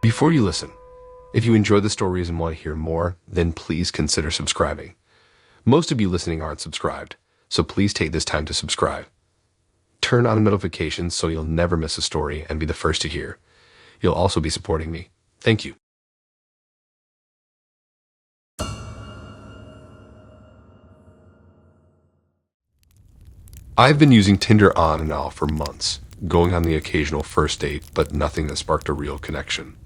Before you listen, if you enjoy the stories and want to hear more, then please consider subscribing. Most of you listening aren't subscribed, so please take this time to subscribe. Turn on notifications so you'll never miss a story and be the first to hear. You'll also be supporting me. Thank you. I've been using Tinder on and off for months, going on the occasional first date, but nothing that sparked a real connection.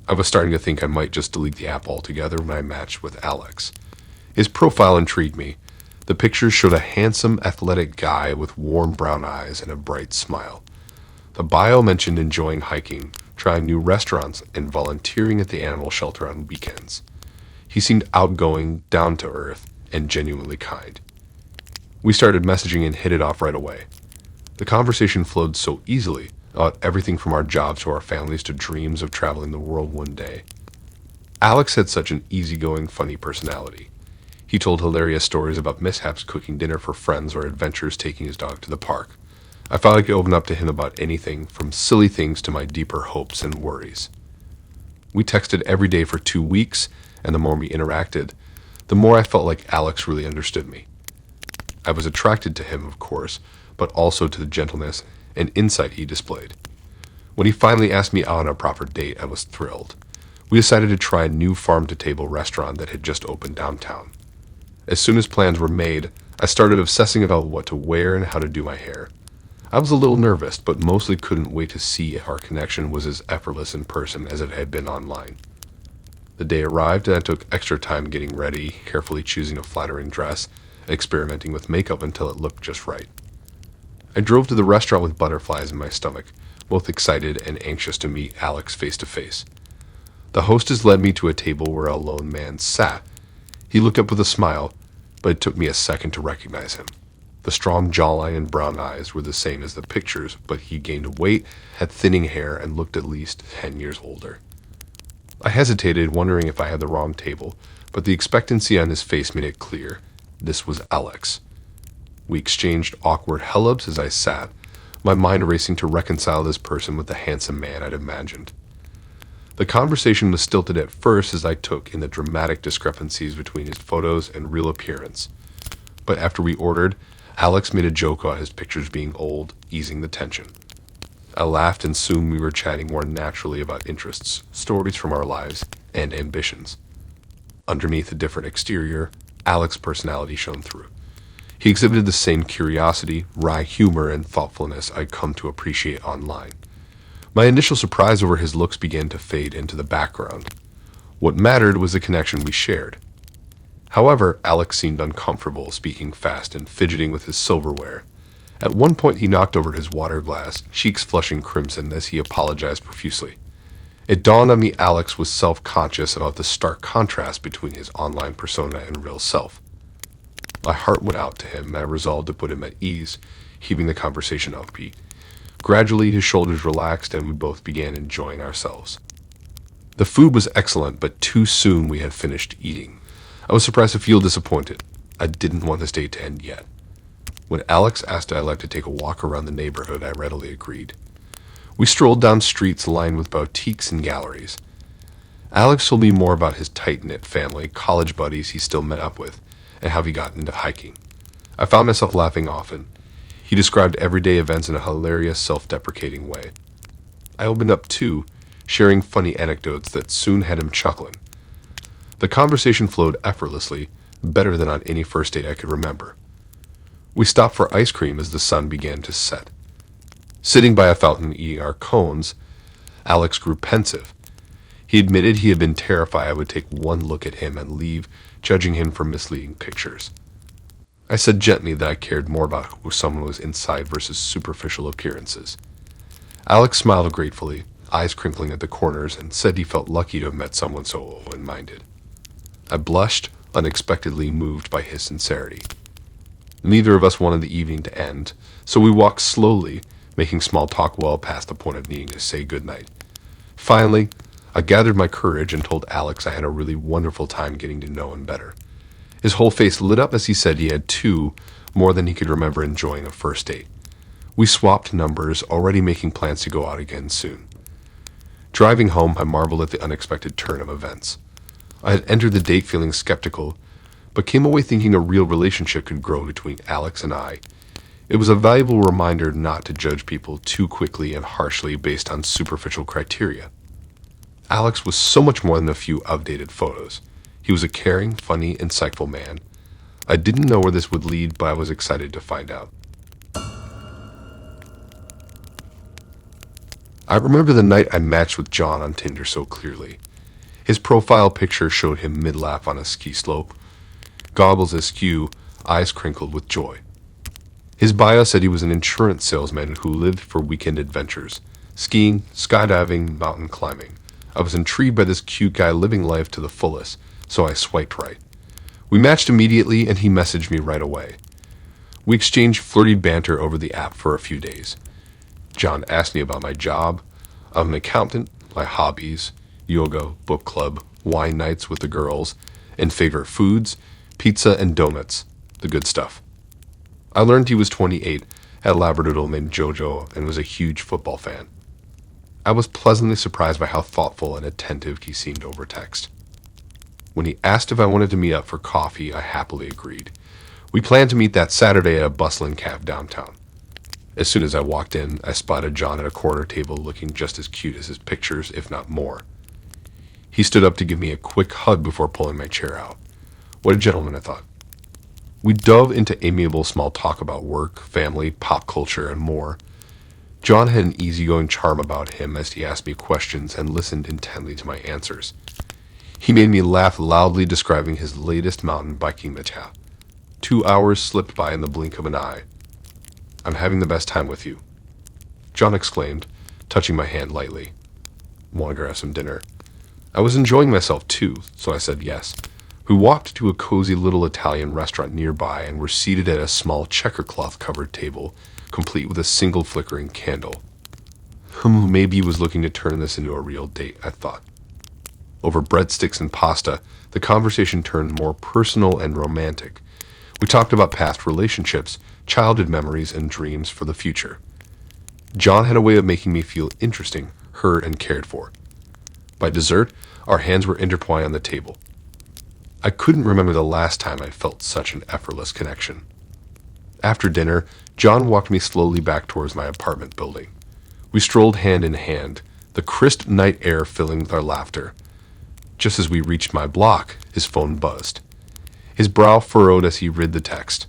I was starting to think I might just delete the app altogether when I matched with Alex. His profile intrigued me. The pictures showed a handsome, athletic guy with warm brown eyes and a bright smile. The bio mentioned enjoying hiking, trying new restaurants, and volunteering at the animal shelter on weekends. He seemed outgoing, down to earth, and genuinely kind. We started messaging and hit it off right away. The conversation flowed so easily about everything from our jobs to our families to dreams of traveling the world one day. Alex had such an easygoing, funny personality. He told hilarious stories about mishaps cooking dinner for friends or adventures taking his dog to the park. I felt like I could open up to him about anything from silly things to my deeper hopes and worries. We texted every day for 2 weeks, and the more we interacted, the more I felt like Alex really understood me. I was attracted to him, of course, but also to the gentleness and insight he displayed. When he finally asked me out on a proper date, I was thrilled. We decided to try a new farm-to-table restaurant that had just opened downtown. As soon as plans were made, I started obsessing about what to wear and how to do my hair. I was a little nervous, but mostly couldn't wait to see if our connection was as effortless in person as it had been online. The day arrived, and I took extra time getting ready, carefully choosing a flattering dress, experimenting with makeup until it looked just right. I drove to the restaurant with butterflies in my stomach, both excited and anxious to meet Alex face to face. The hostess led me to a table where a lone man sat. He looked up with a smile, but it took me a second to recognize him. The strong jawline and brown eyes were the same as the pictures, but he gained weight, had thinning hair, and looked at least 10 years older. I hesitated, wondering if I had the wrong table, but the expectancy on his face made it clear. This was Alex. We exchanged awkward hellos as I sat, my mind racing to reconcile this person with the handsome man I'd imagined. The conversation was stilted at first as I took in the dramatic discrepancies between his photos and real appearance. But after we ordered, Alex made a joke about his pictures being old, easing the tension. I laughed, and soon we were chatting more naturally about interests, stories from our lives, and ambitions. Underneath a different exterior, Alex's personality shone through. He exhibited the same curiosity, wry humor, and thoughtfulness I'd come to appreciate online. My initial surprise over his looks began to fade into the background. What mattered was the connection we shared. However, Alex seemed uncomfortable, speaking fast and fidgeting with his silverware. At one point he knocked over his water glass, cheeks flushing crimson as he apologized profusely. It dawned on me Alex was self-conscious about the stark contrast between his online persona and real self. My heart went out to him, and I resolved to put him at ease, keeping the conversation upbeat. Gradually his shoulders relaxed, and we both began enjoying ourselves. The food was excellent, but too soon we had finished eating. I was surprised to feel disappointed. I didn't want this date to end yet. When Alex asked if I'd like to take a walk around the neighborhood, I readily agreed. We strolled down streets lined with boutiques and galleries. Alex told me more about his tight-knit family, college buddies he still met up with, and how he got into hiking. I found myself laughing often. He described everyday events in a hilarious, self-deprecating way. I opened up too, sharing funny anecdotes that soon had him chuckling. The conversation flowed effortlessly, better than on any first date I could remember. We stopped for ice cream as the sun began to set. Sitting by a fountain eating our cones, Alex grew pensive. He admitted he had been terrified I would take one look at him and leave, judging him for misleading pictures. I said gently that I cared more about who someone was inside versus superficial appearances. Alex smiled gratefully, eyes crinkling at the corners, and said he felt lucky to have met someone so open-minded. I blushed, unexpectedly moved by his sincerity. Neither of us wanted the evening to end, so we walked slowly, making small talk well past the point of needing to say goodnight. Finally, I gathered my courage and told Alex I had a really wonderful time getting to know him better. His whole face lit up as he said he had too, more than he could remember enjoying a first date. We swapped numbers, already making plans to go out again soon. Driving home, I marveled at the unexpected turn of events. I had entered the date feeling skeptical, but came away thinking a real relationship could grow between Alex and I. It was a valuable reminder not to judge people too quickly and harshly based on superficial criteria. Alex was so much more than a few outdated photos. He was a caring, funny, insightful man. I didn't know where this would lead, but I was excited to find out. I remember the night I matched with John on Tinder so clearly. His profile picture showed him mid-lap on a ski slope, goggles askew, eyes crinkled with joy. His bio said he was an insurance salesman who lived for weekend adventures, skiing, skydiving, mountain climbing. I was intrigued by this cute guy living life to the fullest, so I swiped right. We matched immediately, and he messaged me right away. We exchanged flirty banter over the app for a few days. John asked me about my job. I'm an accountant, my hobbies, yoga, book club, wine nights with the girls, and favorite foods, pizza and donuts, the good stuff. I learned he was 28, had a Labradoodle named Jojo, and was a huge football fan. I was pleasantly surprised by how thoughtful and attentive he seemed over text. When he asked if I wanted to meet up for coffee, I happily agreed. We planned to meet that Saturday at a bustling caf downtown. As soon as I walked in, I spotted John at a corner table looking just as cute as his pictures, if not more. He stood up to give me a quick hug before pulling my chair out. What a gentleman, I thought. We dove into amiable small talk about work, family, pop culture, and more. John had an easygoing charm about him as he asked me questions and listened intently to my answers. He made me laugh loudly describing his latest mountain biking mishap. 2 hours slipped by in the blink of an eye. I'm having the best time with you, John exclaimed, touching my hand lightly. Want to grab some dinner? I was enjoying myself too, so I said yes. We walked to a cozy little Italian restaurant nearby and were seated at a small checkercloth-covered table, complete with a single flickering candle. Maybe he was looking to turn this into a real date, I thought. Over breadsticks and pasta, the conversation turned more personal and romantic. We talked about past relationships, childhood memories, and dreams for the future. John had a way of making me feel interesting, heard, and cared for. By dessert, our hands were intertwined on the table. I couldn't remember the last time I felt such an effortless connection. After dinner, John walked me slowly back towards my apartment building. We strolled hand in hand, the crisp night air filling with our laughter. Just as we reached my block, his phone buzzed. His brow furrowed as he read the text.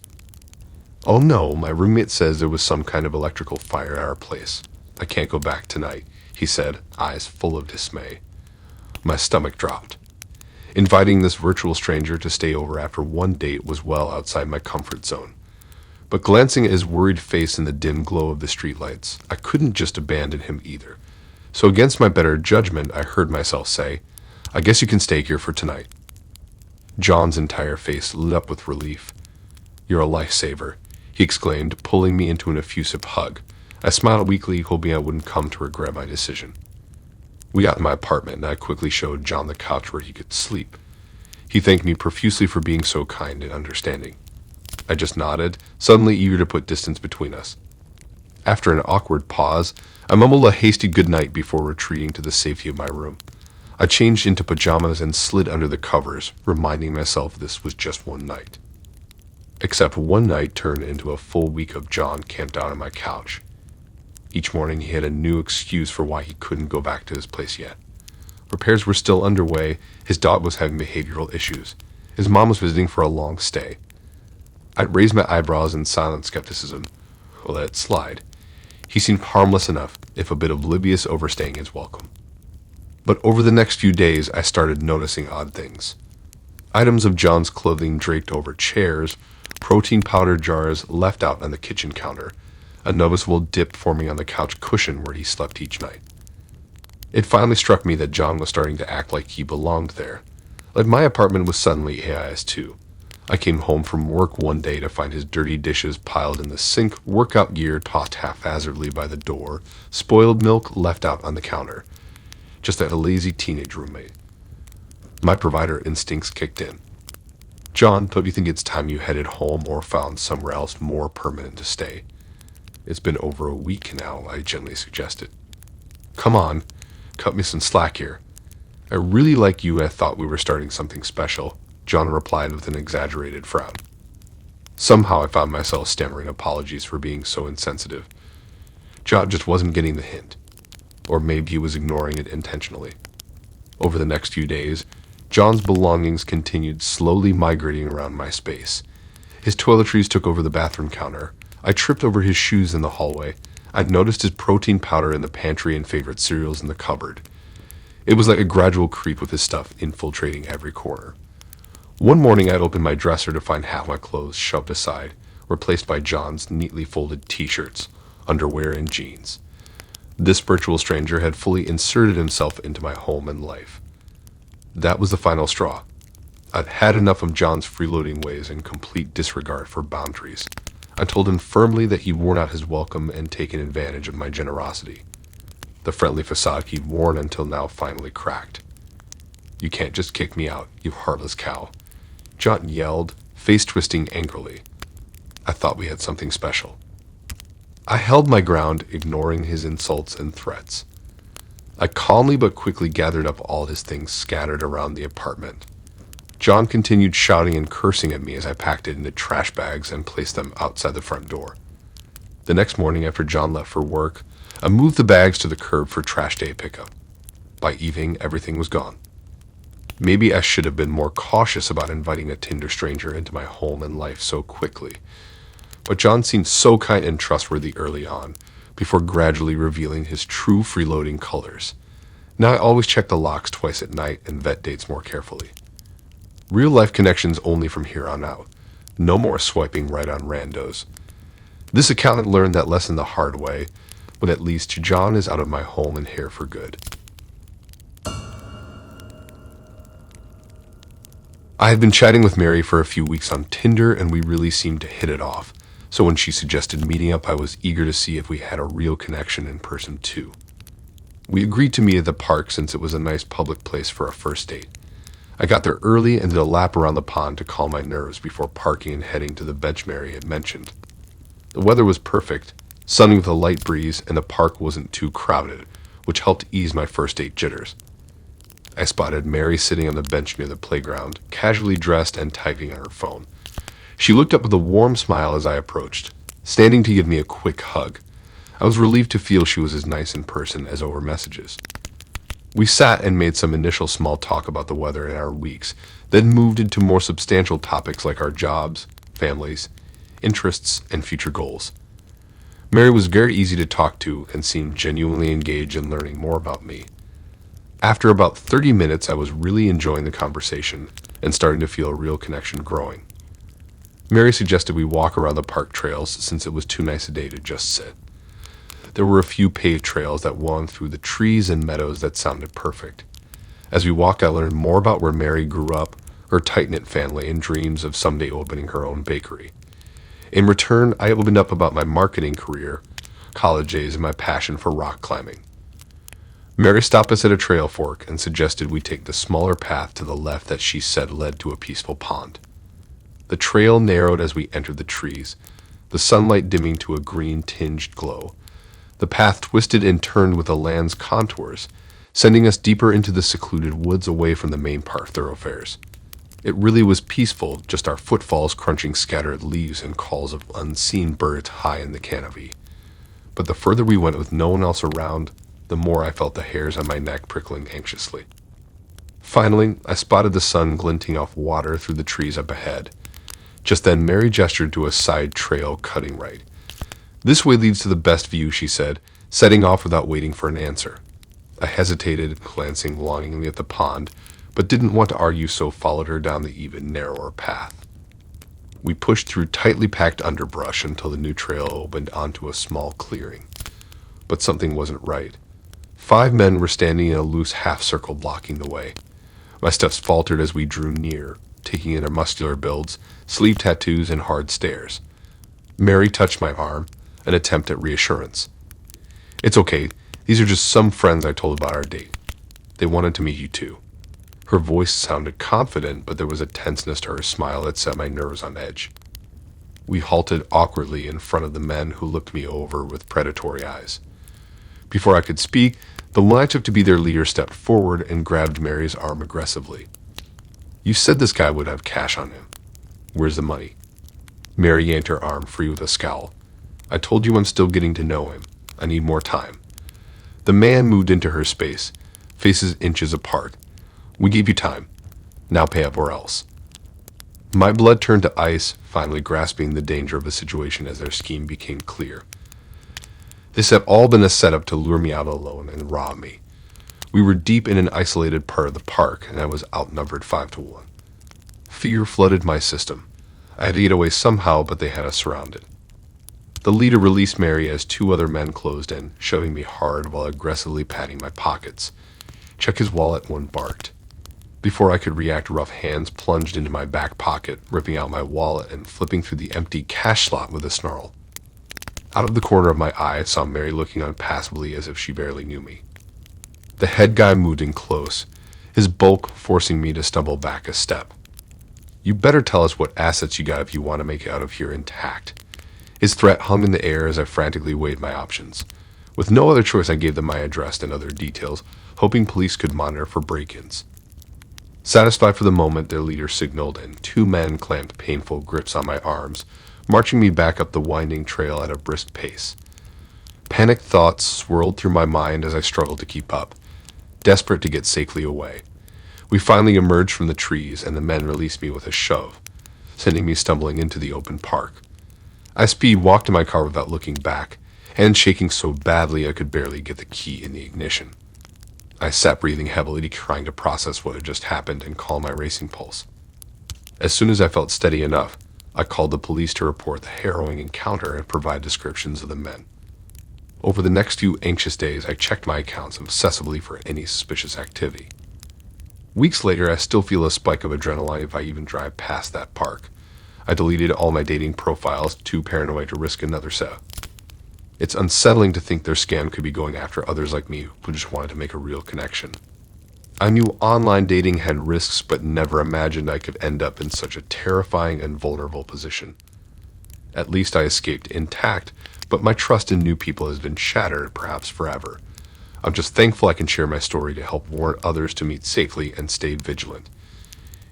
Oh no, my roommate says there was some kind of electrical fire at our place. I can't go back tonight, he said, eyes full of dismay. My stomach dropped. Inviting this virtual stranger to stay over after one date was well outside my comfort zone. But glancing at his worried face in the dim glow of the streetlights, I couldn't just abandon him either. So against my better judgment, I heard myself say, I guess you can stay here for tonight. John's entire face lit up with relief. You're a lifesaver, he exclaimed, pulling me into an effusive hug. I smiled weakly, hoping I wouldn't come to regret my decision. We got in my apartment, and I quickly showed John the couch where he could sleep. He thanked me profusely for being so kind and understanding. I just nodded, suddenly eager to put distance between us. After an awkward pause, I mumbled a hasty goodnight before retreating to the safety of my room. I changed into pajamas and slid under the covers, reminding myself this was just one night. Except one night turned into a full week of John camped out on my couch. Each morning he had a new excuse for why he couldn't go back to his place yet. Repairs were still underway, his dog was having behavioral issues, his mom was visiting for a long stay. I'd raised my eyebrows in silent skepticism. Well, let it slide. He seemed harmless enough, if a bit oblivious overstaying his welcome. But over the next few days I started noticing odd things. Items of John's clothing draped over chairs, protein powder jars left out on the kitchen counter, a noticeable dip forming on the couch cushion where he slept each night. It finally struck me that John was starting to act like he belonged there, like my apartment was suddenly AIS too. I came home from work one day to find his dirty dishes piled in the sink, workout gear tossed haphazardly by the door, spoiled milk left out on the counter, just like a lazy teenage roommate. My provider instincts kicked in. John, don't you think it's time you headed home or found somewhere else more permanent to stay? It's been over a week now, I gently suggested. Come on, cut me some slack here. I really like you and I thought we were starting something special, John replied with an exaggerated frown. Somehow I found myself stammering apologies for being so insensitive. John just wasn't getting the hint. Or maybe he was ignoring it intentionally. Over the next few days, John's belongings continued slowly migrating around my space. His toiletries took over the bathroom counter. I tripped over his shoes in the hallway. I'd noticed his protein powder in the pantry and favorite cereals in the cupboard. It was like a gradual creep with his stuff infiltrating every corner. One morning I'd opened my dresser to find half my clothes shoved aside, replaced by John's neatly folded t-shirts, underwear, and jeans. This virtual stranger had fully inserted himself into my home and life. That was the final straw. I'd had enough of John's freeloading ways and complete disregard for boundaries. I told him firmly that he'd worn out his welcome and taken advantage of my generosity. The friendly facade he'd worn until now finally cracked. "You can't just kick me out, you heartless cow," John yelled, face twisting angrily. I thought we had something special. I held my ground, ignoring his insults and threats. I calmly but quickly gathered up all his things scattered around the apartment. John continued shouting and cursing at me as I packed it into trash bags and placed them outside the front door. The next morning after John left for work, I moved the bags to the curb for trash day pickup. By evening, everything was gone. Maybe I should have been more cautious about inviting a Tinder stranger into my home and life so quickly. But John seemed so kind and trustworthy early on, before gradually revealing his true freeloading colors. Now I always check the locks twice at night and vet dates more carefully. Real-life connections only from here on out. No more swiping right on randos. This accountant learned that lesson the hard way, but at least John is out of my home and hair for good. I had been chatting with Mary for a few weeks on Tinder, and we really seemed to hit it off. So when she suggested meeting up, I was eager to see if we had a real connection in person too. We agreed to meet at the park since it was a nice public place for a first date. I got there early and did a lap around the pond to calm my nerves before parking and heading to the bench Mary had mentioned. The weather was perfect, sunny with a light breeze, and the park wasn't too crowded, which helped ease my first date jitters. I spotted Mary sitting on the bench near the playground, casually dressed and typing on her phone. She looked up with a warm smile as I approached, standing to give me a quick hug. I was relieved to feel she was as nice in person as over messages. We sat and made some initial small talk about the weather and our weeks, then moved into more substantial topics like our jobs, families, interests, and future goals. Mary was very easy to talk to and seemed genuinely engaged in learning more about me. After about 30 minutes, I was really enjoying the conversation and starting to feel a real connection growing. Mary suggested we walk around the park trails since it was too nice a day to just sit. There were a few paved trails that wound through the trees and meadows that sounded perfect. As we walked, I learned more about where Mary grew up, her tight-knit family, and dreams of someday opening her own bakery. In return, I opened up about my marketing career, college days, and my passion for rock climbing. Mary stopped us at a trail fork and suggested we take the smaller path to the left that she said led to a peaceful pond. The trail narrowed as we entered the trees, the sunlight dimming to a green-tinged glow. The path twisted and turned with the land's contours, sending us deeper into the secluded woods away from the main park thoroughfares. It really was peaceful, just our footfalls crunching scattered leaves and calls of unseen birds high in the canopy. But the further we went with no one else around, the more I felt the hairs on my neck prickling anxiously. Finally, I spotted the sun glinting off water through the trees up ahead. Just then, Mary gestured to a side trail cutting right. "This way leads to the best view," she said, setting off without waiting for an answer. I hesitated, glancing longingly at the pond, but didn't want to argue, so followed her down the even narrower path. We pushed through tightly packed underbrush until the new trail opened onto a small clearing. But something wasn't right. 5 men were standing in a loose half-circle blocking the way. My steps faltered as we drew near, taking in their muscular builds, sleeve tattoos, and hard stares. Mary touched my arm, an attempt at reassurance. "It's okay. These are just some friends I told about our date. They wanted to meet you too." Her voice sounded confident, but there was a tenseness to her smile that set my nerves on edge. We halted awkwardly in front of the men who looked me over with predatory eyes. Before I could speak, the one I took to be their leader stepped forward and grabbed Mary's arm aggressively. "You said this guy would have cash on him. Where's the money?" Mary yanked her arm free with a scowl. "I told you I'm still getting to know him. I need more time." The man moved into her space, faces inches apart. "We gave you time. Now pay up or else." My blood turned to ice, finally grasping the danger of the situation as their scheme became clear. This had all been a setup to lure me out alone and rob me. We were deep in an isolated part of the park, and I was outnumbered 5-1. Fear flooded my system. I had to get away somehow, but they had us surrounded. The leader released Mary as 2 other men closed in, shoving me hard while aggressively patting my pockets. "Check his wallet," one barked. Before I could react, rough hands plunged into my back pocket, ripping out my wallet and flipping through the empty cash slot with a snarl. Out of the corner of my eye, I saw Mary looking on passively as if she barely knew me. The head guy moved in close, his bulk forcing me to stumble back a step. "You better tell us what assets you got if you want to make it out of here intact." His threat hung in the air as I frantically weighed my options. With no other choice, I gave them my address and other details, hoping police could monitor for break-ins. Satisfied for the moment, their leader signaled, and 2 men clamped painful grips on my arms, marching me back up the winding trail at a brisk pace. Panicked thoughts swirled through my mind as I struggled to keep up, desperate to get safely away. We finally emerged from the trees, and the men released me with a shove, sending me stumbling into the open park. I walked to my car without looking back, hands shaking so badly I could barely get the key in the ignition. I sat breathing heavily, trying to process what had just happened and calm my racing pulse. As soon as I felt steady enough, I called the police to report the harrowing encounter and provide descriptions of the men. Over the next few anxious days, I checked my accounts obsessively for any suspicious activity. Weeks later, I still feel a spike of adrenaline if I even drive past that park. I deleted all my dating profiles, too paranoid to risk another set. It's unsettling to think their scam could be going after others like me who just wanted to make a real connection. I knew online dating had risks, but never imagined I could end up in such a terrifying and vulnerable position. At least I escaped intact, but my trust in new people has been shattered, perhaps forever. I'm just thankful I can share my story to help warn others to meet safely and stay vigilant.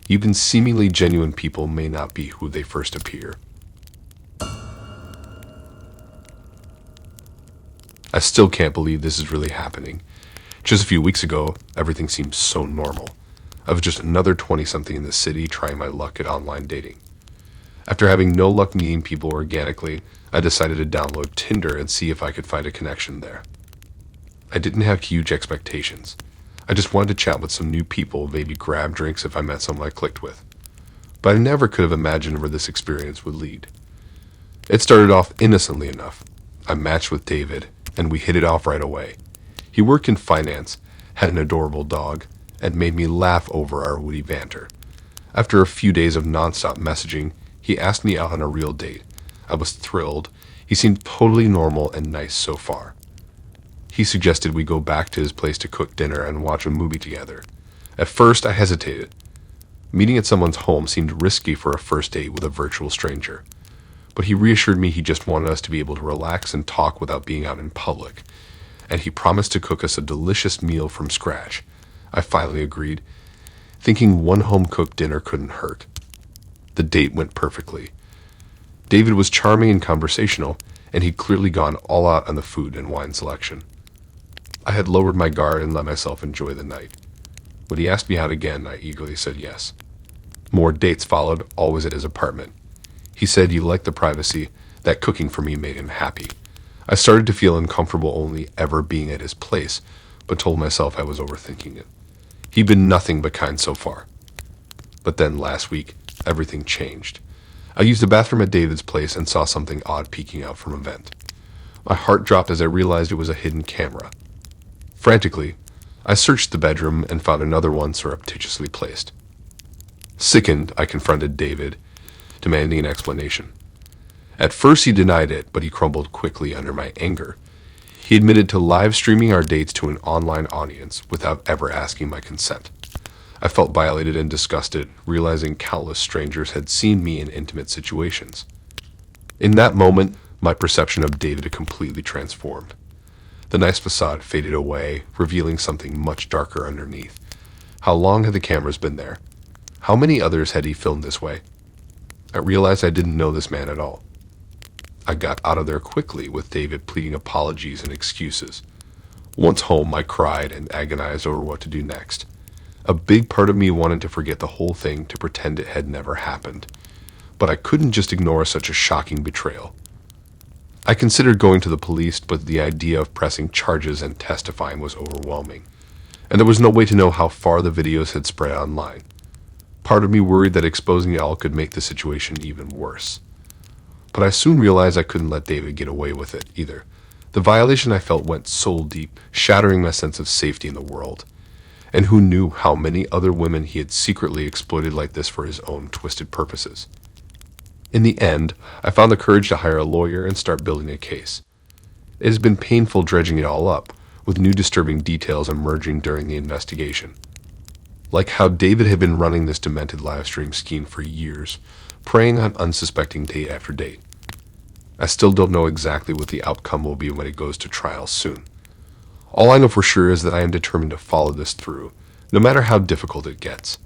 Even seemingly genuine people may not be who they first appear. I still can't believe this is really happening. Just a few weeks ago, everything seemed so normal. I was just another 20-something in the city trying my luck at online dating. After having no luck meeting people organically, I decided to download Tinder and see if I could find a connection there. I didn't have huge expectations. I just wanted to chat with some new people, maybe grab drinks if I met someone I clicked with. But I never could have imagined where this experience would lead. It started off innocently enough. I matched with David, and we hit it off right away. He worked in finance, had an adorable dog, and made me laugh over our witty banter. After a few days of nonstop messaging, he asked me out on a real date. I was thrilled. He seemed totally normal and nice so far. He suggested we go back to his place to cook dinner and watch a movie together. At first, I hesitated. Meeting at someone's home seemed risky for a first date with a virtual stranger. But he reassured me he just wanted us to be able to relax and talk without being out in public. And he promised to cook us a delicious meal from scratch. I finally agreed, thinking one home-cooked dinner couldn't hurt. The date went perfectly. David was charming and conversational, and he'd clearly gone all out on the food and wine selection. I had lowered my guard and let myself enjoy the night. When he asked me out again, I eagerly said yes. More dates followed, always at his apartment. He said he liked the privacy, that cooking for me made him happy. I started to feel uncomfortable only ever being at his place, but told myself I was overthinking it. He'd been nothing but kind so far. But then last week, everything changed. I used the bathroom at David's place and saw something odd peeking out from a vent. My heart dropped as I realized it was a hidden camera. Frantically, I searched the bedroom and found another one surreptitiously placed. Sickened, I confronted David, demanding an explanation. At first he denied it, but he crumbled quickly under my anger. He admitted to live streaming our dates to an online audience without ever asking my consent. I felt violated and disgusted, realizing countless strangers had seen me in intimate situations. In that moment, my perception of David completely transformed. The nice facade faded away, revealing something much darker underneath. How long had the cameras been there? How many others had he filmed this way? I realized I didn't know this man at all. I got out of there quickly, with David pleading apologies and excuses. Once home, I cried and agonized over what to do next. A big part of me wanted to forget the whole thing, to pretend it had never happened. But I couldn't just ignore such a shocking betrayal. I considered going to the police, but the idea of pressing charges and testifying was overwhelming. And there was no way to know how far the videos had spread online. Part of me worried that exposing it all could make the situation even worse. But I soon realized I couldn't let David get away with it either. The violation I felt went soul deep, shattering my sense of safety in the world. And who knew how many other women he had secretly exploited like this for his own twisted purposes. In the end, I found the courage to hire a lawyer and start building a case. It has been painful dredging it all up, with new disturbing details emerging during the investigation. Like how David had been running this demented livestream scheme for years, preying on unsuspecting date after date. I still don't know exactly what the outcome will be when it goes to trial soon. All I know for sure is that I am determined to follow this through, no matter how difficult it gets.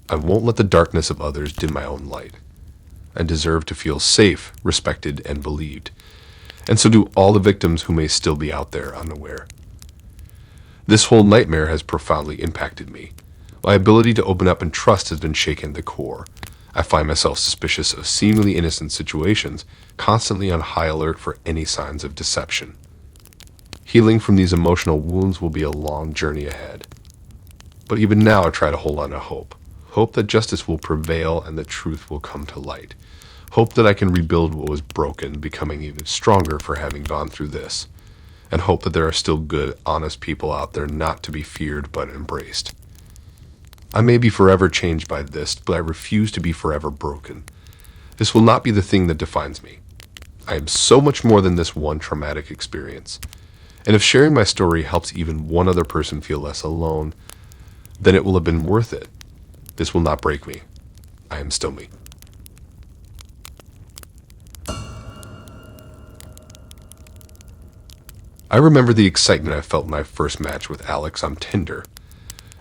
I won't let the darkness of others dim my own light. I deserve to feel safe, respected, and believed, and so do all the victims who may still be out there unaware. This whole nightmare has profoundly impacted me. My ability to open up and trust has been shaken at the core. I find myself suspicious of seemingly innocent situations, constantly on high alert for any signs of deception. Healing from these emotional wounds will be a long journey ahead. But even now I try to hold on to hope. Hope that justice will prevail and that truth will come to light. Hope that I can rebuild what was broken, becoming even stronger for having gone through this. And hope that there are still good, honest people out there not to be feared but embraced. I may be forever changed by this, but I refuse to be forever broken. This will not be the thing that defines me. I am so much more than this one traumatic experience. And if sharing my story helps even one other person feel less alone, then it will have been worth it. This will not break me. I am still me. I remember the excitement I felt when I first matched with Alex on Tinder.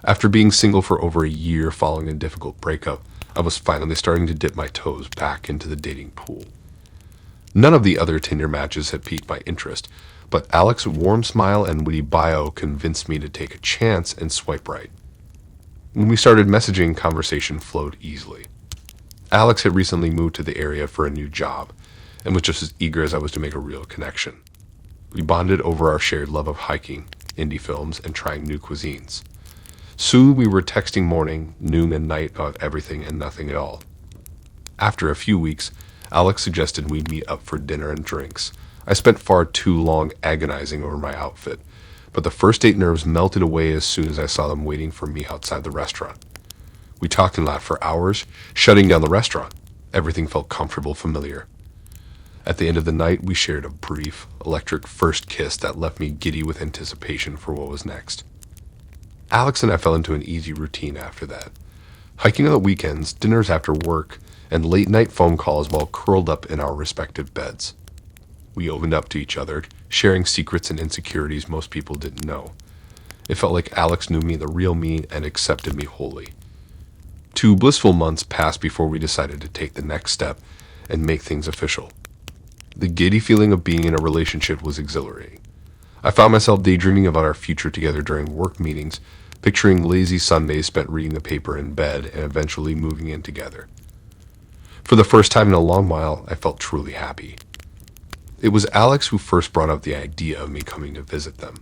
After being single for over a year following a difficult breakup, I was finally starting to dip my toes back into the dating pool. None of the other Tinder matches had piqued my interest, but Alex's warm smile and witty bio convinced me to take a chance and swipe right. When we started messaging, conversation flowed easily. Alex had recently moved to the area for a new job, and was just as eager as I was to make a real connection. We bonded over our shared love of hiking, indie films, and trying new cuisines. Soon we were texting morning, noon, and night about everything and nothing at all. After a few weeks, Alex suggested we meet up for dinner and drinks. I spent far too long agonizing over my outfit, but the first date nerves melted away as soon as I saw them waiting for me outside the restaurant. We talked and laughed for hours, shutting down the restaurant. Everything felt comfortable, familiar. At the end of the night, we shared a brief, electric first kiss that left me giddy with anticipation for what was next. Alex and I fell into an easy routine after that. Hiking on the weekends, dinners after work, and late-night phone calls while curled up in our respective beds. We opened up to each other, sharing secrets and insecurities most people didn't know. It felt like Alex knew me, the real me, and accepted me wholly. 2 blissful months passed before we decided to take the next step and make things official. The giddy feeling of being in a relationship was exhilarating. I found myself daydreaming about our future together during work meetings, picturing lazy Sundays spent reading the paper in bed and eventually moving in together. For the first time in a long while, I felt truly happy. It was Alex who first brought up the idea of me coming to visit them.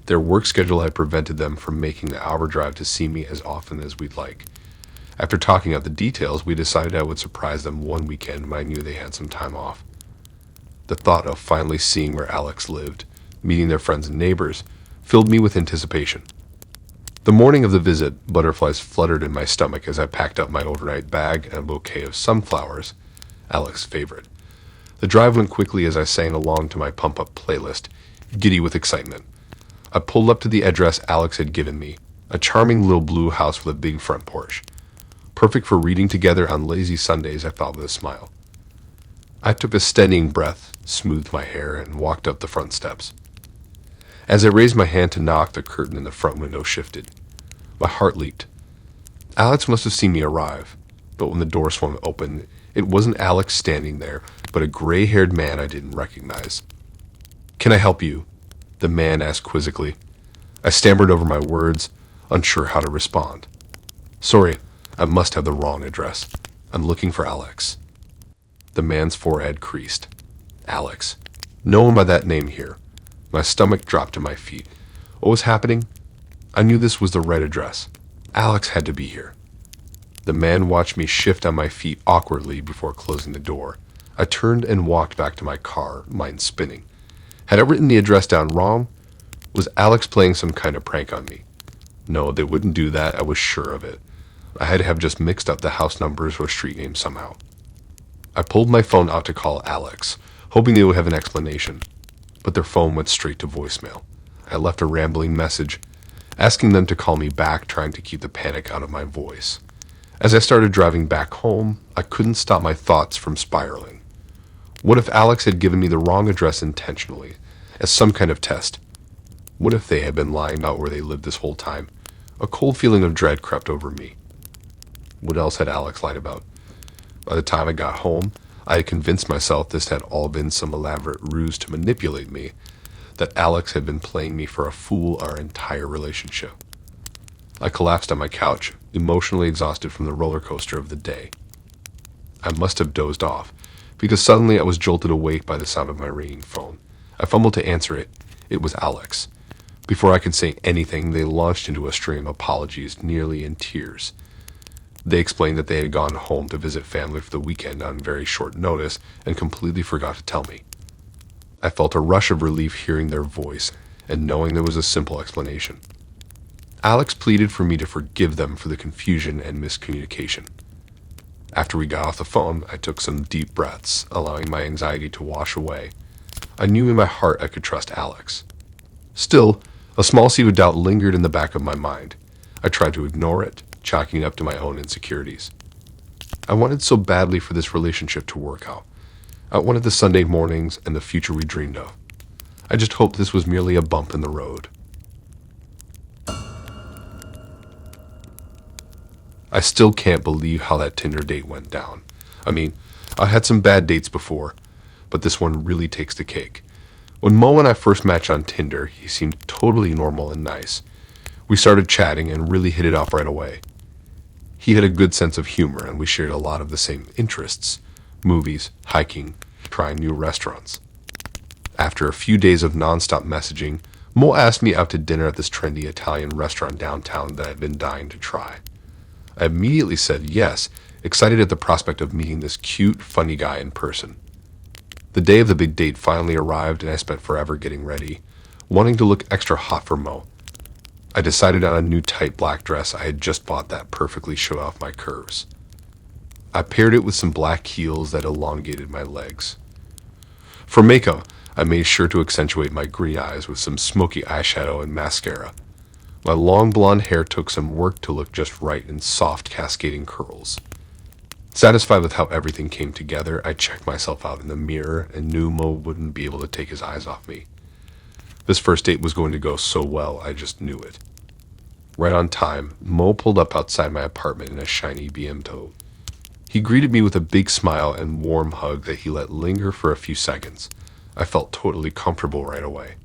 Their work schedule had prevented them from making the hour drive to see me as often as we'd like. After talking out the details, we decided I would surprise them one weekend when I knew they had some time off. The thought of finally seeing where Alex lived, meeting their friends and neighbors, filled me with anticipation. The morning of the visit, butterflies fluttered in my stomach as I packed up my overnight bag and a bouquet of sunflowers, Alex's favorite. The drive went quickly as I sang along to my pump-up playlist, giddy with excitement. I pulled up to the address Alex had given me, a charming little blue house with a big front porch. Perfect for reading together on lazy Sundays, I thought with a smile. I took a steadying breath, smoothed my hair, and walked up the front steps. As I raised my hand to knock, the curtain in the front window shifted. My heart leaped. Alex must have seen me arrive, but when the door swung open, it wasn't Alex standing there, but a gray-haired man I didn't recognize. "Can I help you?" the man asked quizzically. I stammered over my words, unsure how to respond. "Sorry, I must have the wrong address. I'm looking for Alex." The man's forehead creased. Alex. No one by that name here. My stomach dropped to my feet. What was happening? I knew this was the right address. Alex had to be here. The man watched me shift on my feet awkwardly before closing the door. I turned and walked back to my car, mind spinning. Had I written the address down wrong? Was Alex playing some kind of prank on me? No, they wouldn't do that, I was sure of it. I had to have just mixed up the house numbers or street names somehow. I pulled my phone out to call Alex, hoping they would have an explanation, but their phone went straight to voicemail. I left a rambling message, asking them to call me back, trying to keep the panic out of my voice. As I started driving back home, I couldn't stop my thoughts from spiraling. What if Alex had given me the wrong address intentionally, as some kind of test? What if they had been lying about where they lived this whole time? A cold feeling of dread crept over me. What else had Alex lied about? By the time I got home, I had convinced myself this had all been some elaborate ruse to manipulate me, that Alex had been playing me for a fool our entire relationship. I collapsed on my couch, emotionally exhausted from the roller coaster of the day. I must have dozed off, because suddenly I was jolted awake by the sound of my ringing phone. I fumbled to answer it. It was Alex. Before I could say anything, they launched into a string of apologies, nearly in tears. They explained that they had gone home to visit family for the weekend on very short notice and completely forgot to tell me. I felt a rush of relief hearing their voice and knowing there was a simple explanation. Alex pleaded for me to forgive them for the confusion and miscommunication. After we got off the phone, I took some deep breaths, allowing my anxiety to wash away. I knew in my heart I could trust Alex. Still, a small seed of doubt lingered in the back of my mind. I tried to ignore it, chalking it up to my own insecurities. I wanted so badly for this relationship to work out. I wanted the Sunday mornings and the future we dreamed of. I just hoped this was merely a bump in the road. I still can't believe how that Tinder date went down. I mean, I had some bad dates before, but this one really takes the cake. When Mo and I first matched on Tinder, he seemed totally normal and nice. We started chatting and really hit it off right away. He had a good sense of humor and we shared a lot of the same interests: movies, hiking, trying new restaurants. After a few days of nonstop messaging, Mo asked me out to dinner at this trendy Italian restaurant downtown that I'd been dying to try. I immediately said yes, excited at the prospect of meeting this cute, funny guy in person. The day of the big date finally arrived and I spent forever getting ready, wanting to look extra hot for Mo. I decided on a new tight black dress I had just bought that perfectly showed off my curves. I paired it with some black heels that elongated my legs. For makeup, I made sure to accentuate my green eyes with some smoky eyeshadow and mascara. My long blonde hair took some work to look just right in soft cascading curls. Satisfied with how everything came together, I checked myself out in the mirror and knew Mo wouldn't be able to take his eyes off me. This first date was going to go so well, I just knew it. Right on time, Mo pulled up outside my apartment in a shiny BMW. He greeted me with a big smile and warm hug that he let linger for a few seconds. I felt totally comfortable right away.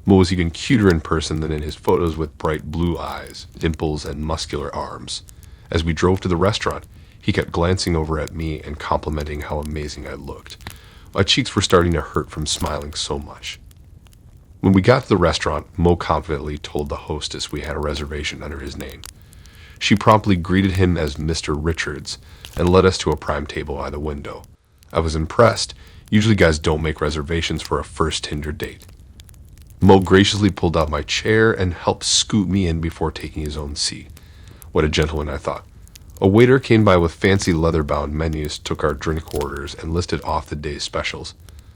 Mo was even cuter in person than in his photos, with bright blue eyes, dimples, and muscular arms. As we drove to the restaurant, he kept glancing over at me and complimenting how amazing I looked. My cheeks were starting to hurt from smiling so much. When we got to the restaurant, Mo confidently told the hostess we had a reservation under his name. She promptly greeted him as Mr. Richards and led us to a prime table by the window. I was impressed. Usually guys don't make reservations for a first Tinder date. Mo graciously pulled out my chair and helped scoot me in before taking his own seat. What a gentleman, I thought. A waiter came by with fancy leather-bound menus, took our drink orders, and listed off the day's specials.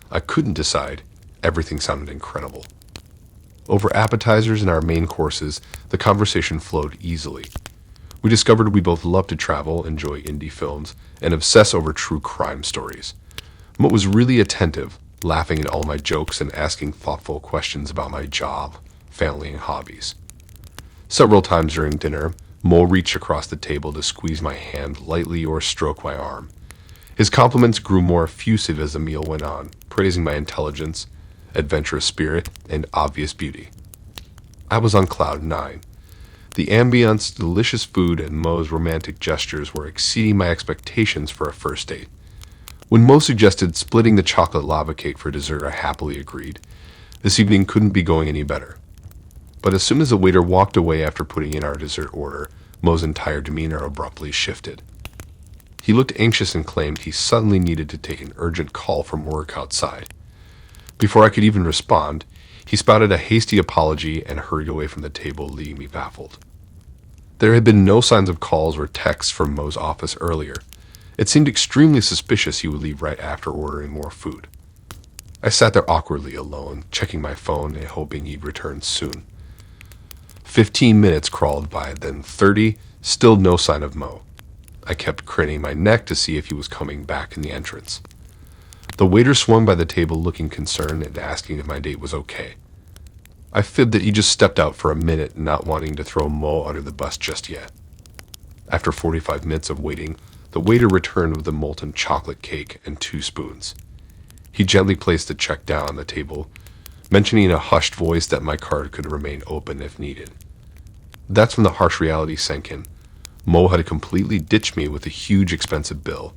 I couldn't decide. Everything sounded incredible. Over appetizers and our main courses, the conversation flowed easily. We discovered we both love to travel, enjoy indie films, and obsess over true crime stories. Mo was really attentive, laughing at all my jokes and asking thoughtful questions about my job, family, and hobbies. Several times during dinner, Mo reached across the table to squeeze my hand lightly or stroke my arm. His compliments grew more effusive as the meal went on, praising my intelligence, adventurous spirit, and obvious beauty. I was on cloud nine. The ambience, delicious food, and Mo's romantic gestures were exceeding my expectations for a first date. When Mo suggested splitting the chocolate lava cake for dessert, I happily agreed. This evening couldn't be going any better. But as soon as the waiter walked away after putting in our dessert order, Mo's entire demeanor abruptly shifted. He looked anxious and claimed he suddenly needed to take an urgent call from work outside. Before I could even respond, he spouted a hasty apology and hurried away from the table, leaving me baffled. There had been no signs of calls or texts from Mo's office earlier. It seemed extremely suspicious he would leave right after ordering more food. I sat there awkwardly alone, checking my phone and hoping he'd return soon. 15 minutes crawled by, then 30, still no sign of Mo. I kept craning my neck to see if he was coming back in the entrance. The waiter swung by the table looking concerned and asking if my date was okay. I fibbed that he just stepped out for a minute, not wanting to throw Mo under the bus just yet. After 45 minutes of waiting, the waiter returned with a molten chocolate cake and 2 spoons. He gently placed the check down on the table, mentioning in a hushed voice that my card could remain open if needed. That's when the harsh reality sank in. Mo had completely ditched me with a huge expensive bill.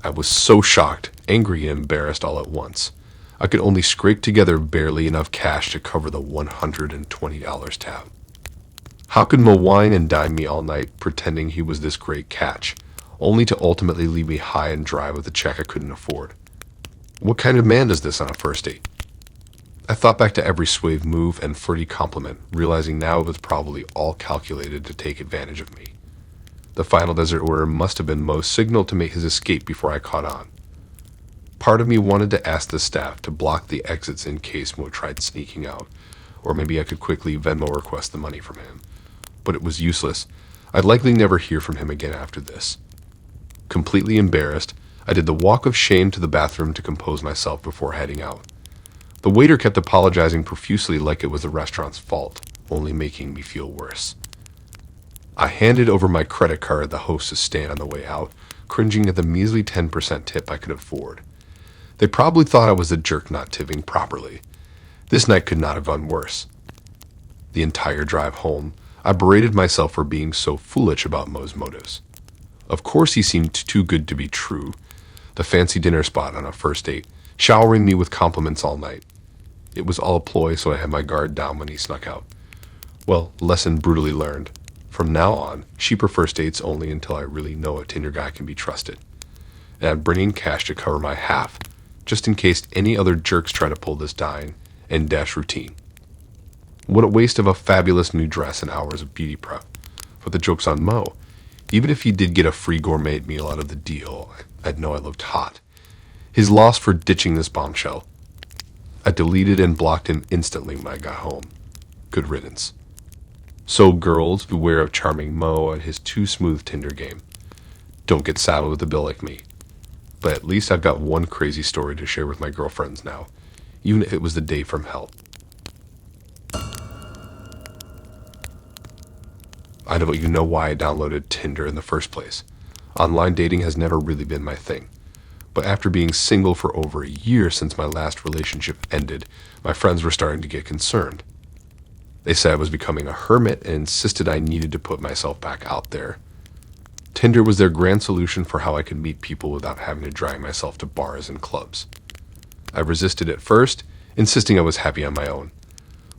I was so shocked, angry, and embarrassed all at once. I could only scrape together barely enough cash to cover the $120 tab. How could Mo wine and dine me all night, pretending he was this great catch, only to ultimately leave me high and dry with a check I couldn't afford? What kind of man is this on a first date? I thought back to every suave move and flirty compliment, realizing now it was probably all calculated to take advantage of me. The final dessert order must have been Mo's signal to make his escape before I caught on. Part of me wanted to ask the staff to block the exits in case Mo tried sneaking out, or maybe I could quickly Venmo request the money from him. But it was useless. I'd likely never hear from him again after this. Completely embarrassed, I did the walk of shame to the bathroom to compose myself before heading out. The waiter kept apologizing profusely like it was the restaurant's fault, only making me feel worse. I handed over my credit card at the hostess stand on the way out, cringing at the measly 10% tip I could afford. They probably thought I was a jerk not tipping properly. This night could not have gone worse. The entire drive home, I berated myself for being so foolish about Mo's motives. Of course he seemed too good to be true. The fancy dinner spot on a first date, showering me with compliments all night. It was all a ploy, so I had my guard down when he snuck out. Well, lesson brutally learned. From now on, she prefers dates only until I really know a Tinder guy can be trusted. And I'm bringing cash to cover my half, just in case any other jerks try to pull this dine and dash routine. What a waste of a fabulous new dress and hours of beauty prep. But the joke's on Mo. Even if he did get a free gourmet meal out of the deal, I'd know I looked hot. His loss for ditching this bombshell. I deleted and blocked him instantly when I got home. Good riddance. So girls, beware of charming Mo and his too smooth Tinder game. Don't get saddled with a bill like me. But at least I've got one crazy story to share with my girlfriends now, even if it was the day from hell. I don't even know why I downloaded Tinder in the first place. Online dating has never really been my thing. But after being single for over a year since my last relationship ended, my friends were starting to get concerned. They said I was becoming a hermit and insisted I needed to put myself back out there. Tinder was their grand solution for how I could meet people without having to drag myself to bars and clubs. I resisted at first, insisting I was happy on my own.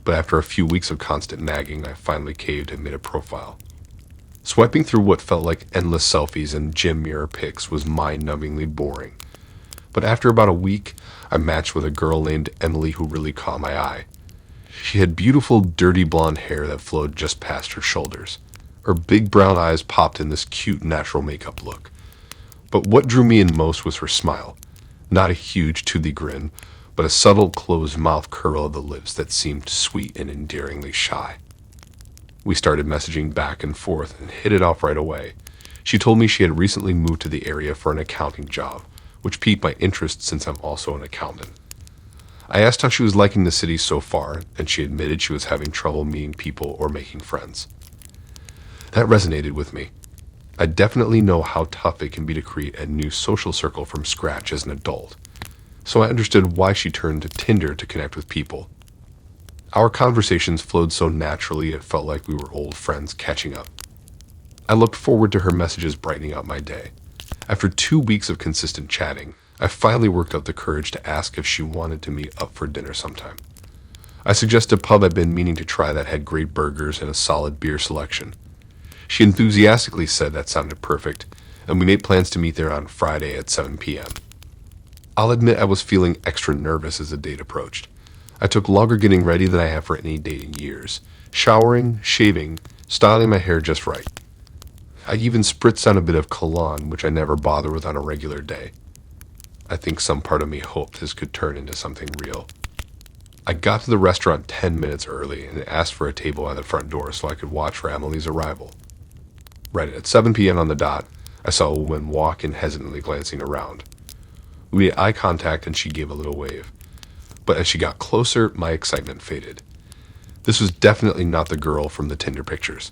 But after a few weeks of constant nagging, I finally caved and made a profile. Swiping through what felt like endless selfies and gym mirror pics was mind-numbingly boring. But after about a week, I matched with a girl named Emily who really caught my eye. She had beautiful, dirty blonde hair that flowed just past her shoulders. Her big brown eyes popped in this cute natural makeup look. But what drew me in most was her smile. Not a huge, toothy grin, but a subtle, closed mouth curl of the lips that seemed sweet and endearingly shy. We started messaging back and forth and hit it off right away. She told me she had recently moved to the area for an accounting job, which piqued my interest since I'm also an accountant. I asked how she was liking the city so far, and she admitted she was having trouble meeting people or making friends. That resonated with me. I definitely know how tough it can be to create a new social circle from scratch as an adult, so I understood why she turned to Tinder to connect with people. Our conversations flowed so naturally it felt like we were old friends catching up. I looked forward to her messages brightening up my day. After 2 weeks of consistent chatting, I finally worked up the courage to ask if she wanted to meet up for dinner sometime. I suggested a pub I'd been meaning to try that had great burgers and a solid beer selection. She enthusiastically said that sounded perfect, and we made plans to meet there on Friday at 7 p.m. I'll admit I was feeling extra nervous as the date approached. I took longer getting ready than I have for any date in years, showering, shaving, styling my hair just right. I even spritzed on a bit of cologne, which I never bother with on a regular day. I think some part of me hoped this could turn into something real. I got to the restaurant 10 minutes early and asked for a table at the front door so I could watch for Emily's arrival. Right at 7 p.m. on the dot, I saw a woman walk in hesitantly glancing around. We made eye contact and she gave a little wave. But as she got closer, my excitement faded. This was definitely not the girl from the Tinder pictures.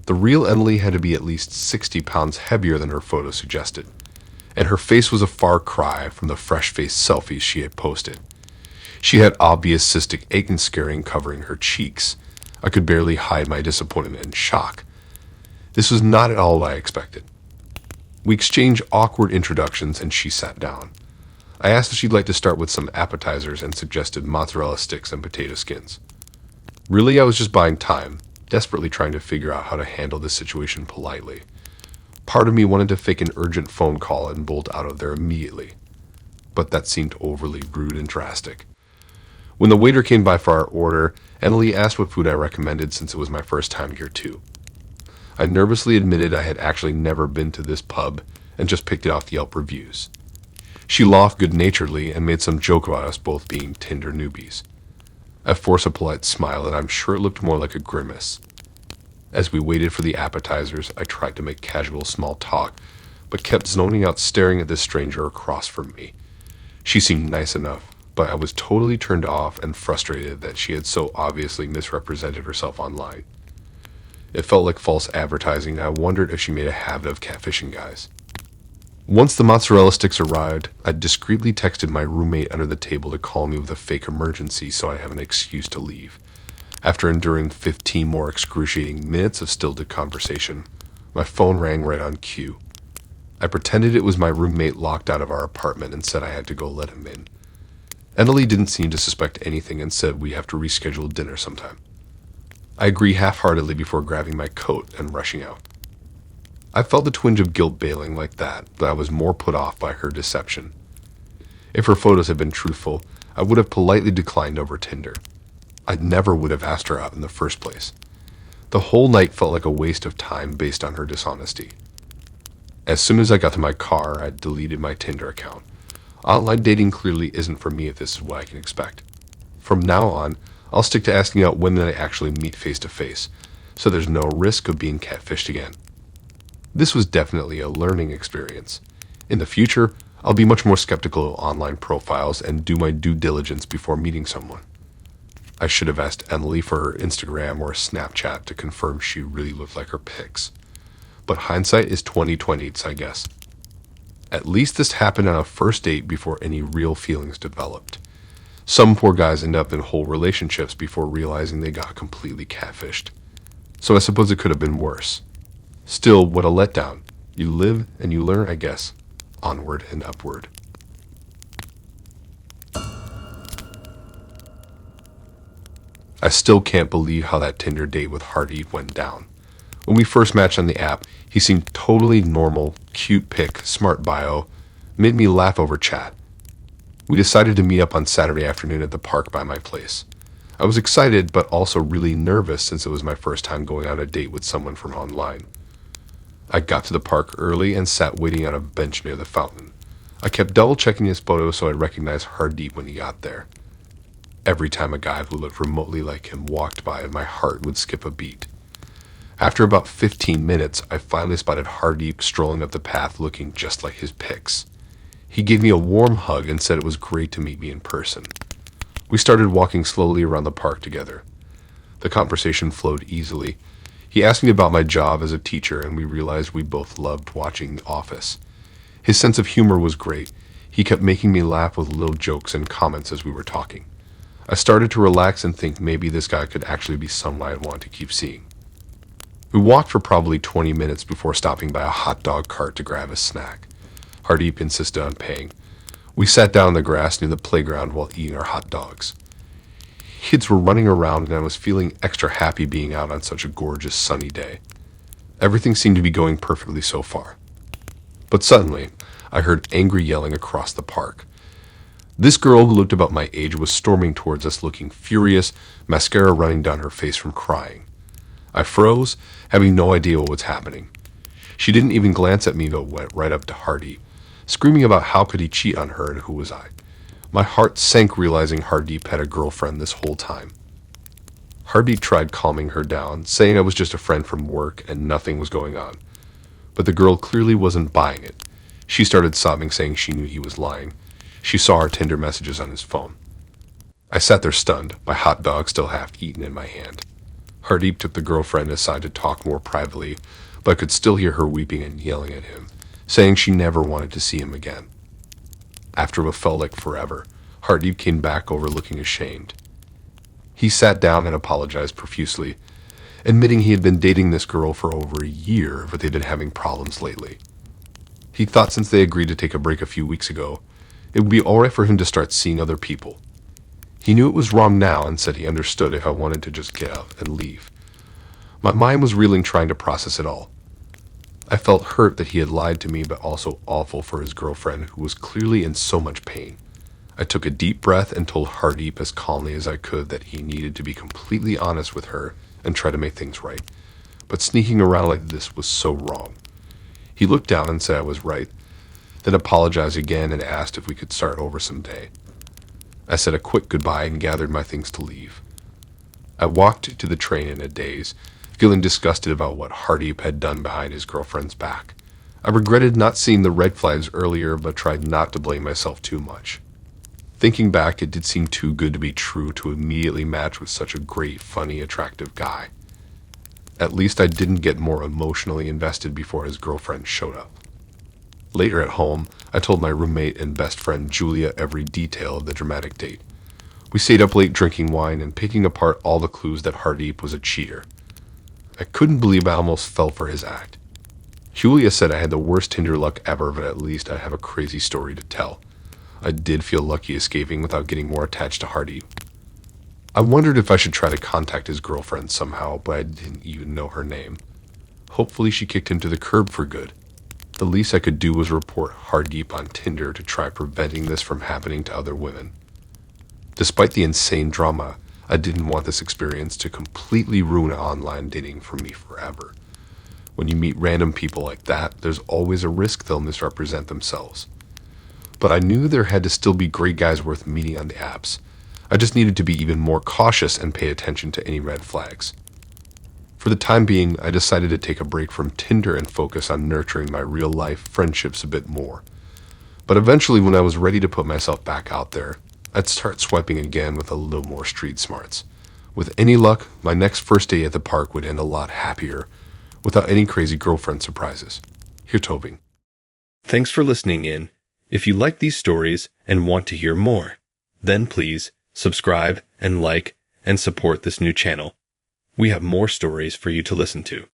The real Emily had to be at least 60 pounds heavier than her photo suggested, and her face was a far cry from the fresh-faced selfies she had posted. She had obvious cystic acne scarring covering her cheeks. I could barely hide my disappointment and shock. This was not at all what I expected. We exchanged awkward introductions and she sat down. I asked if she'd like to start with some appetizers and suggested mozzarella sticks and potato skins. Really, I was just buying time, desperately trying to figure out how to handle this situation politely. Part of me wanted to fake an urgent phone call and bolt out of there immediately, but that seemed overly rude and drastic. When the waiter came by for our order, Emily asked what food I recommended since it was my first time here too. I nervously admitted I had actually never been to this pub and just picked it off Yelp reviews. She laughed good-naturedly and made some joke about us both being Tinder newbies. I forced a polite smile and I'm sure it looked more like a grimace. As we waited for the appetizers, I tried to make casual small talk, but kept zoning out staring at this stranger across from me. She seemed nice enough, but I was totally turned off and frustrated that she had so obviously misrepresented herself online. It felt like false advertising, and I wondered if she made a habit of catfishing guys. Once the mozzarella sticks arrived, I discreetly texted my roommate under the table to call me with a fake emergency so I have an excuse to leave. After enduring 15 more excruciating minutes of stilted conversation, my phone rang right on cue. I pretended it was my roommate locked out of our apartment and said I had to go let him in. Emily didn't seem to suspect anything and said we have to reschedule dinner sometime. I agree half-heartedly before grabbing my coat and rushing out. I felt the twinge of guilt bailing like that, but I was more put off by her deception. If her photos had been truthful, I would have politely declined over Tinder. I never would have asked her out in the first place. The whole night felt like a waste of time based on her dishonesty. As soon as I got to my car, I deleted my Tinder account. Online dating clearly isn't for me if this is what I can expect. From now on, I'll stick to asking out women I actually meet face to face, so there's no risk of being catfished again. This was definitely a learning experience. In the future, I'll be much more skeptical of online profiles and do my due diligence before meeting someone. I should have asked Emily for her Instagram or Snapchat to confirm she really looked like her pics. But hindsight is 20/20, I guess. At least this happened on a first date before any real feelings developed. Some poor guys end up in whole relationships before realizing they got completely catfished. So I suppose it could have been worse. Still, what a letdown. You live and you learn, I guess. Onward and upward. I still can't believe how that Tinder date with Hardy went down. When we first matched on the app, he seemed totally normal, cute pic, smart bio, made me laugh over chat. We decided to meet up on Saturday afternoon at the park by my place. I was excited, but also really nervous since it was my first time going on a date with someone from online. I got to the park early and sat waiting on a bench near the fountain. I kept double-checking his photos so I'd recognize Hardeep when he got there. Every time a guy who looked remotely like him walked by, my heart would skip a beat. After about 15 minutes, I finally spotted Hardeep strolling up the path looking just like his pics. He gave me a warm hug and said it was great to meet me in person. We started walking slowly around the park together. The conversation flowed easily. He asked me about my job as a teacher, and we realized we both loved watching The Office. His sense of humor was great. He kept making me laugh with little jokes and comments as we were talking. I started to relax and think maybe this guy could actually be someone I'd want to keep seeing. We walked for probably 20 minutes before stopping by a hot dog cart to grab a snack. Hardeep insisted on paying. We sat down in the grass near the playground while eating our hot dogs. Kids were running around and I was feeling extra happy being out on such a gorgeous sunny day. Everything seemed to be going perfectly so far. But suddenly, I heard angry yelling across the park. This girl who looked about my age was storming towards us looking furious, mascara running down her face from crying. I froze, having no idea what was happening. She didn't even glance at me but went right up to Hardeep, screaming about how could he cheat on her and who was I. My heart sank realizing Hardeep had a girlfriend this whole time. Hardeep tried calming her down, saying I was just a friend from work and nothing was going on. But the girl clearly wasn't buying it. She started sobbing, saying she knew he was lying. She saw our Tinder messages on his phone. I sat there stunned, my hot dog still half eaten in my hand. Hardeep took the girlfriend aside to talk more privately, but I could still hear her weeping and yelling at him, saying she never wanted to see him again. After what felt like forever, Hardeep came back over looking ashamed. He sat down and apologized profusely, admitting he had been dating this girl for over a year, but they'd been having problems lately. He thought since they agreed to take a break a few weeks ago, it would be alright for him to start seeing other people. He knew it was wrong now and said he understood if I wanted to just get up and leave. My mind was reeling trying to process it all. I felt hurt that he had lied to me, but also awful for his girlfriend, who was clearly in so much pain. I took a deep breath and told Hardeep as calmly as I could that he needed to be completely honest with her and try to make things right. But sneaking around like this was so wrong. He looked down and said I was right, then apologized again and asked if we could start over someday. I said a quick goodbye and gathered my things to leave. I walked to the train in a daze, feeling disgusted about what Hardeep had done behind his girlfriend's back. I regretted not seeing the red flags earlier, but tried not to blame myself too much. Thinking back, it did seem too good to be true to immediately match with such a great, funny, attractive guy. At least I didn't get more emotionally invested before his girlfriend showed up. Later at home, I told my roommate and best friend Julia every detail of the dramatic date. We stayed up late drinking wine and picking apart all the clues that Hardeep was a cheater. I couldn't believe I almost fell for his act. Julia said I had the worst Tinder luck ever, but at least I have a crazy story to tell. I did feel lucky escaping without getting more attached to Hardeep. I wondered if I should try to contact his girlfriend somehow, but I didn't even know her name. Hopefully she kicked him to the curb for good. The least I could do was report Hardeep on Tinder to try preventing this from happening to other women. Despite the insane drama, I didn't want this experience to completely ruin online dating for me forever. When you meet random people like that, there's always a risk they'll misrepresent themselves. But I knew there had to still be great guys worth meeting on the apps. I just needed to be even more cautious and pay attention to any red flags. For the time being, I decided to take a break from Tinder and focus on nurturing my real-life friendships a bit more. But eventually, when I was ready to put myself back out there, I'd start swiping again with a little more street smarts. With any luck, my next first day at the park would end a lot happier, without any crazy girlfriend surprises. Hirtoving. Thanks for listening in. If you like these stories and want to hear more, then please subscribe and like and support this new channel. We have more stories for you to listen to.